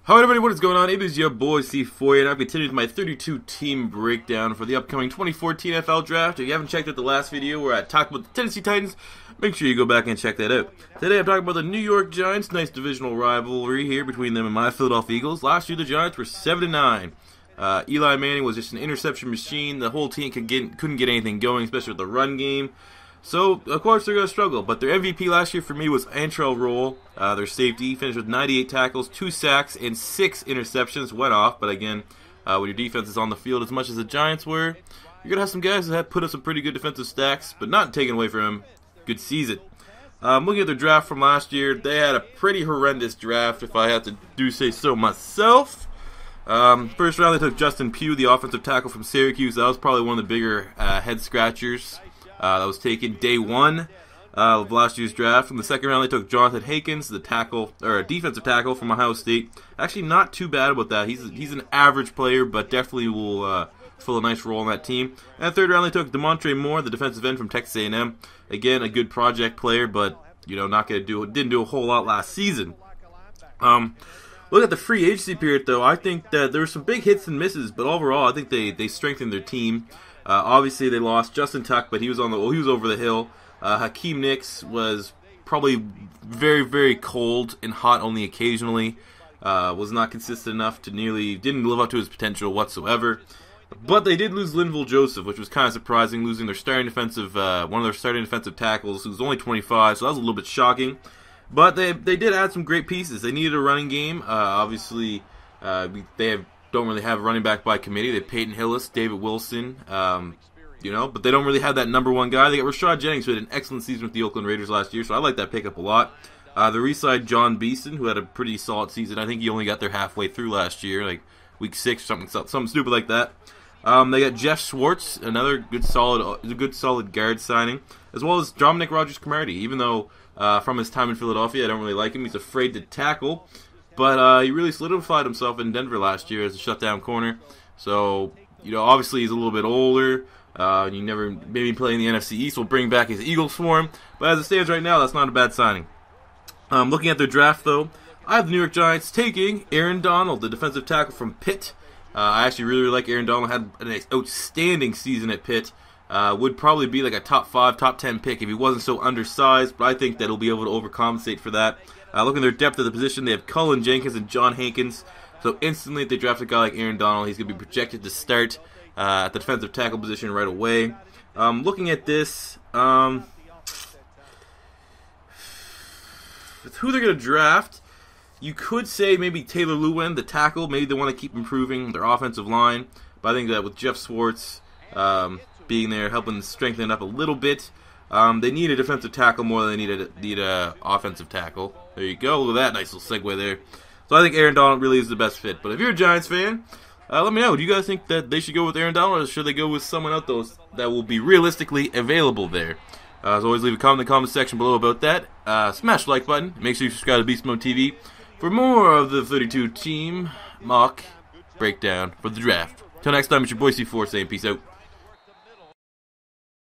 Hi everybody, what is going on? It is your boy C4, and I've continued with my 32 team breakdown for the upcoming 2014 NFL Draft. If you haven't checked out the last video where I talked about the Tennessee Titans, make sure you go back and check that out. Today I'm talking about the New York Giants. Nice divisional rivalry here between them and my Philadelphia Eagles. Last year the Giants were 7-9. Eli Manning was just an interception machine. The whole team couldn't get anything going, especially with the run game. So, of course, they're going to struggle. But their MVP last year for me was Antrell Roll, their safety. Finished with 98 tackles, 2 sacks, and 6 interceptions. Went off, but again, when your defense is on the field as much as the Giants were, you're going to have some guys that have put up some pretty good defensive stacks, but not taken away from them. Good season. Looking at their draft from last year, they had a pretty horrendous draft, if I have to say so myself. First round, they took Justin Pugh, the offensive tackle from Syracuse. That was probably one of the bigger head-scratchers. That was taken day one of last year's draft. In the second round, they took Jonathan Hankins, the tackle or a defensive tackle from Ohio State. Actually, not too bad about that. He's an average player, but definitely will fill a nice role on that team. And the third round, they took Demontre Moore, the defensive end from Texas A&M. Again, a good project player, but didn't do a whole lot last season. Look at the free agency period, though. I think that there were some big hits and misses, but overall, I think they strengthened their team. Obviously, they lost Justin Tuck, but he was over the hill. Hakeem Nicks was probably very, very cold and hot only occasionally. Was not consistent enough to didn't live up to his potential whatsoever. But they did lose Linval Joseph, which was kind of surprising, losing their one of their starting defensive tackles, who was only 25, so that was a little bit shocking. But they did add some great pieces. They needed a running game. Obviously, don't really have a running back by committee. They have Peyton Hillis, David Wilson, but they don't really have that number one guy. They got Rashad Jennings, who had an excellent season with the Oakland Raiders last year, so I like that pickup a lot. They re-signed John Beeson, who had a pretty solid season. I think he only got there halfway through last year, like week 6 or something stupid like that. They got Jeff Schwartz, another good solid guard signing, as well as Dominic Rodgers-Cromartie. Even though from his time in Philadelphia, I don't really like him. He's afraid to tackle. But he really solidified himself in Denver last year as a shutdown corner. So, obviously he's a little bit older. Maybe playing the NFC East will bring back his Eagles for him. But as it stands right now, that's not a bad signing. Looking at their draft, though, I have the New York Giants taking Aaron Donald, the defensive tackle from Pitt. I actually really like Aaron Donald. Had an outstanding season at Pitt. Would probably be like a top 5, top 10 pick if he wasn't so undersized. But I think that he'll be able to overcompensate for that. Looking at their depth of the position, they have Cullen Jenkins and John Hankins. So instantly, if they draft a guy like Aaron Donald, he's going to be projected to start at the defensive tackle position right away. Looking at this, with who they're going to draft, you could say maybe Taylor Lewin, the tackle. Maybe they want to keep improving their offensive line. But I think that with Jeff Schwartz being there, helping strengthen it up a little bit, they need a defensive tackle more than they need a offensive tackle. There you go. Look at that nice little segue there. So I think Aaron Donald really is the best fit. But if you're a Giants fan, let me know. Do you guys think that they should go with Aaron Donald, or should they go with someone else that will be realistically available there? As always, leave a comment in the comment section below about that. Smash the like button. Make sure you subscribe to Beast Mode TV for more of the 32 team mock breakdown for the draft. Till next time, it's your boy C4 saying peace out.